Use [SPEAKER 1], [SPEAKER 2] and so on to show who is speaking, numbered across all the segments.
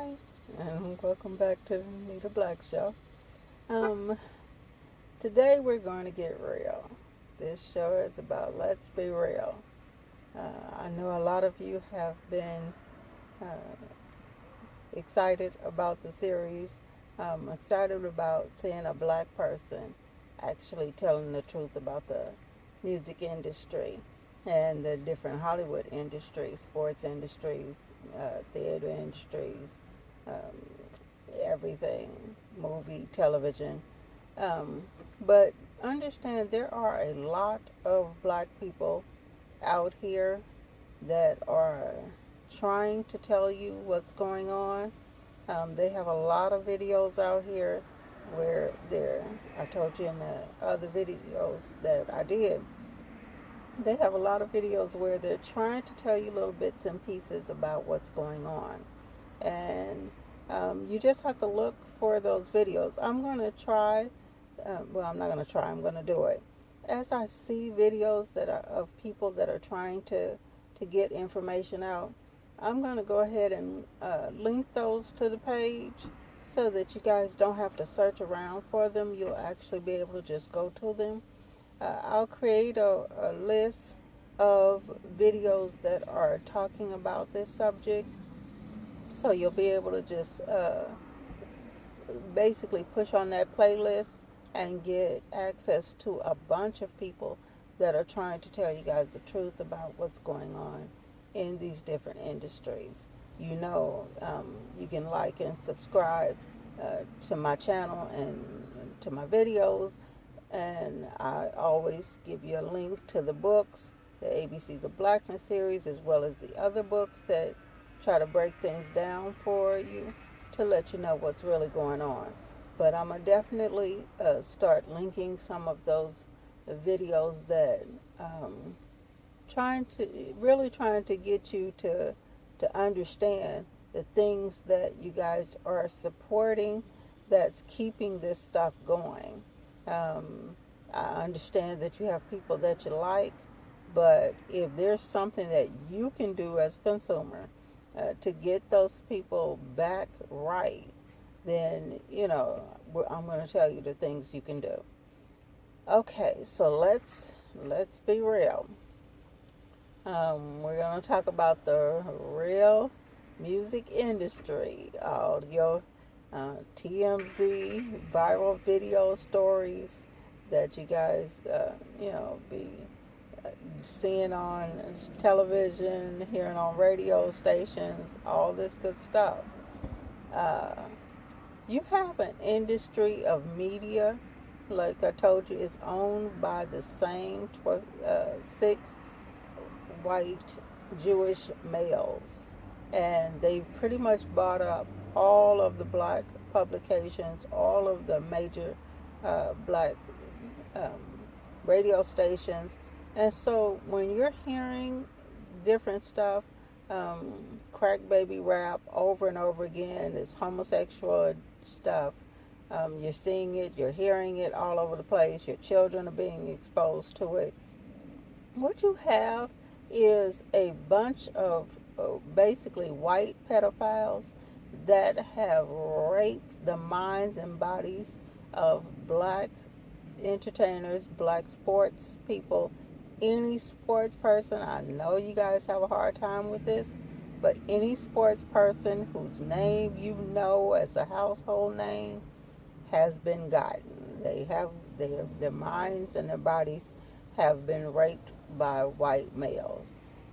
[SPEAKER 1] Hi, and welcome back to the Nita Black Show. Um, Today we're going to get real. This show is about let's be real. I know a lot of you have been uh, excited about the series. Excited about seeing a black person actually telling the truth about the music industry and the different Hollywood industries, sports industries, theater industries, everything, movie, television. Um, but understand there are a lot of black people out here that are trying to tell you what's going on. They have a lot of videos out here where I told you in the other videos that I did, they have a lot of videos where they're trying to tell you little bits and pieces about what's going on. And you just have to look for those videos. I'm going to try, I'm not going to try, I'm going to do it. As I see videos that are of people that are trying to get information out, I'm going to go ahead and link those to the page so that you guys don't have to search around for them. You'll actually be able to just go to them. I'll create a list of videos that are talking about this subject, so you'll be able to just basically push on that playlist and get access to a bunch of people that are trying to tell you guys the truth about what's going on in these different industries. You can like and subscribe to my channel and to my videos, and I always give you a link to the books, the ABCs of Blackness series, as well as the other books that try to break things down for you to let you know what's really going on. But I'm going to definitely start linking some of those videos that trying to get you to understand the things that you guys are supporting that's keeping this stuff going. Um, I understand that you have people that you like, but if there's something that you can do as a consumer to get those people back right, then I'm going to tell you the things you can do. Okay, so let's be real. We're going to talk about the real music industry, all your TMZ viral video stories that you guys, be seeing on television, hearing on radio stations, all this good stuff. Uh, you have an industry of media, like I told you, is owned by the same six white Jewish males, and they've pretty much bought up all of the black publications, all of the major black um, radio stations. And so when you're hearing different stuff, crack baby rap over and over again, this homosexual stuff, you're seeing it, you're hearing it all over the place, your children are being exposed to it. What you have is a bunch of basically white pedophiles that have raped the minds and bodies of black entertainers, black sports people, any sports person. I know you guys have a hard time with this, but any sports person whose name you know as a household name has been gotten. Their minds and their bodies have been raped by white males.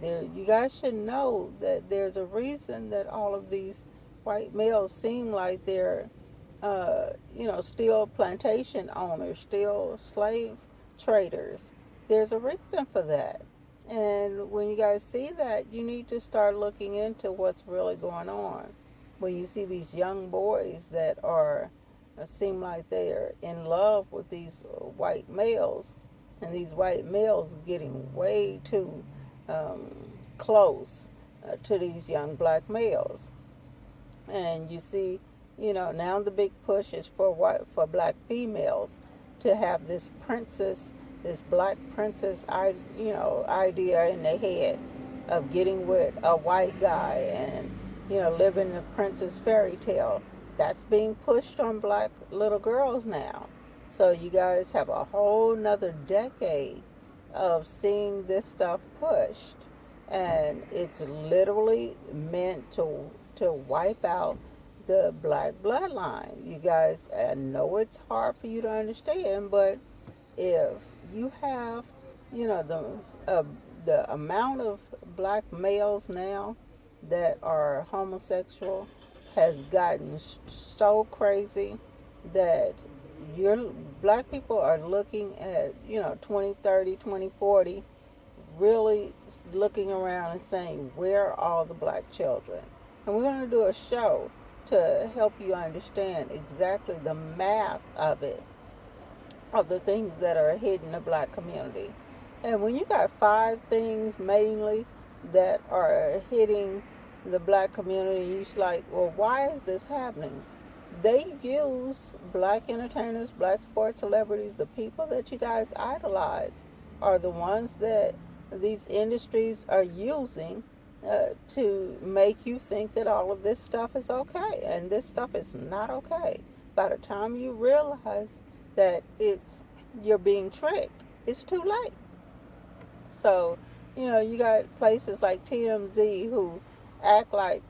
[SPEAKER 1] You guys should know that there's a reason that all of these white males seem like they're, still plantation owners, still slave traders. There's a reason for that. And when you guys see that, you need to start looking into what's really going on. When you see these young boys that seem like they're in love with these white males, and these white males getting way too um, close to these young black males. And you see, now the big push is for black females to have this black princess, idea in their head of getting with a white guy, and living the princess fairy tale. That's being pushed on black little girls now. So you guys have a whole nother decade of seeing this stuff pushed. And it's literally meant to wipe out the black bloodline. You guys, I know it's hard for you to understand, but if you have, the amount of black males now that are homosexual has gotten so crazy that your black people are looking at 2030, 2040, really looking around and saying, where are all the black children? And we're going to do a show to help you understand exactly the math of it, of the things that are hitting the black community. And when you got 5 things mainly that are hitting the black community, you're like, well, why is this happening? They use black entertainers, black sports celebrities, the people that you guys idolize are the ones that these industries are using to make you think that all of this stuff is okay. And this stuff is not okay. By the time you realize that you're being tricked, it's too late. So, you got places like TMZ who act like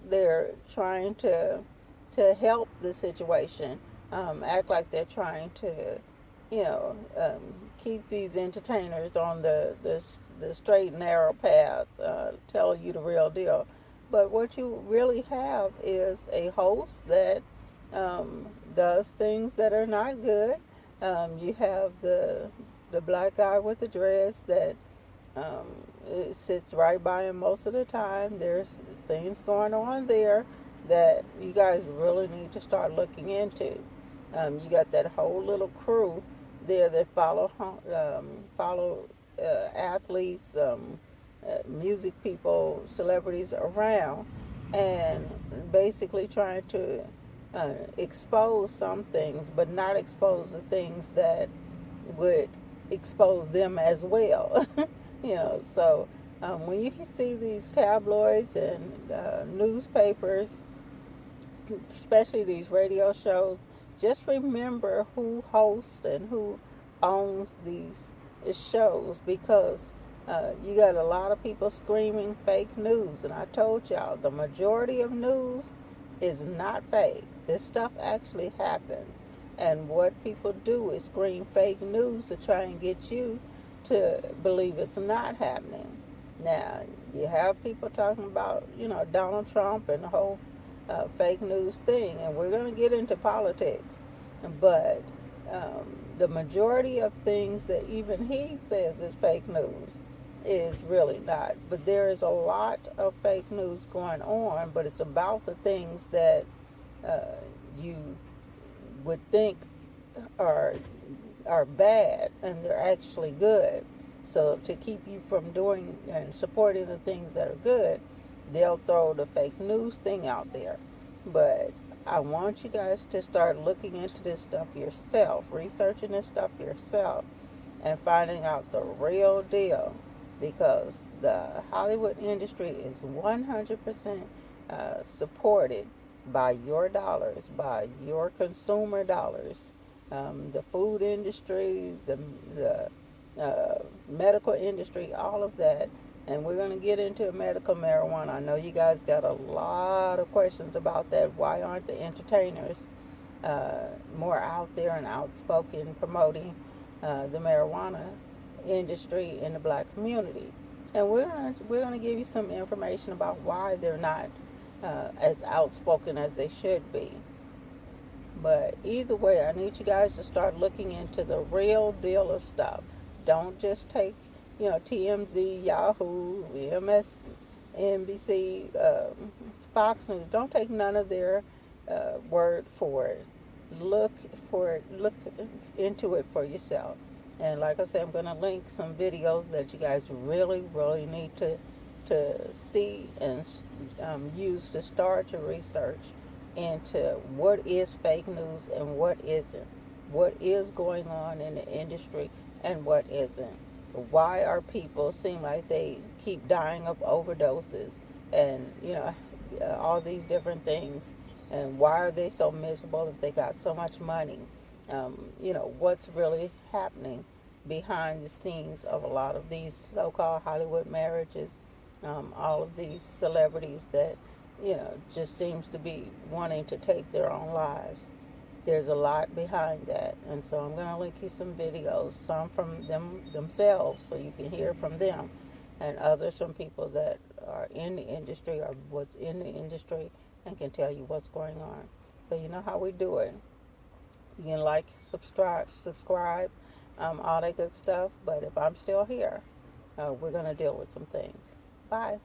[SPEAKER 1] they're trying to help the situation, act like they're trying to, keep these entertainers on the straight and narrow path, tell you the real deal. But what you really have is a host that does things that are not good. You have the black guy with the dress that it sits right by him most of the time. There's things going on there that you guys really need to start looking into. You got that whole little crew there that follow athletes, music people, celebrities around, and basically trying to expose some things, but not expose the things that would expose them as well. So when you see these tabloids and newspapers, especially these radio shows, just remember who hosts and who owns these shows, because you got a lot of people screaming fake news. And I told y'all, the majority of news is not fake. This stuff actually happens. And what people do is scream fake news to try and get you to believe it's not happening. Now, you have people talking about, Donald Trump and the whole fake news thing, and we're going to get into politics. But the majority of things that even he says is fake news is really not. But there is a lot of fake news going on, but it's about the things that you would think are bad, and they're actually good. So to keep you from doing and supporting the things that are good, they'll throw the fake news thing out there. But I want you guys to start looking into this stuff yourself, researching this stuff yourself, and finding out the real deal, because the Hollywood industry is 100% supported by your dollars, by your consumer dollars. The food industry, the medical industry, all of that. And we're going to get into medical marijuana. I know you guys got a lot of questions about that. Why aren't the entertainers more out there and outspoken promoting the marijuana industry in the black community? And we're going to give you some information about why they're not as outspoken as they should be. But either way, I need you guys to start looking into the real deal of stuff. Don't just take, TMZ, Yahoo, MSNBC, Fox News. Don't take none of their word for it. Look into it for yourself. And like I said, I'm going to link some videos that you guys really, really need to see and use to start your research into what is fake news and what isn't, what is going on in the industry and what isn't. Why are people seem like they keep dying of overdoses? And all these different things, and why are they so miserable if they got so much money? What's really happening behind the scenes of a lot of these so-called Hollywood marriages, all of these celebrities that, just seems to be wanting to take their own lives. There's a lot behind that, and so I'm going to link you some videos, some from them themselves, so you can hear from them, and others from people that are in the industry or what's in the industry and can tell you what's going on. So you know how we do it. You can like, subscribe, all that good stuff. But if I'm still here, we're going to deal with some things. Bye.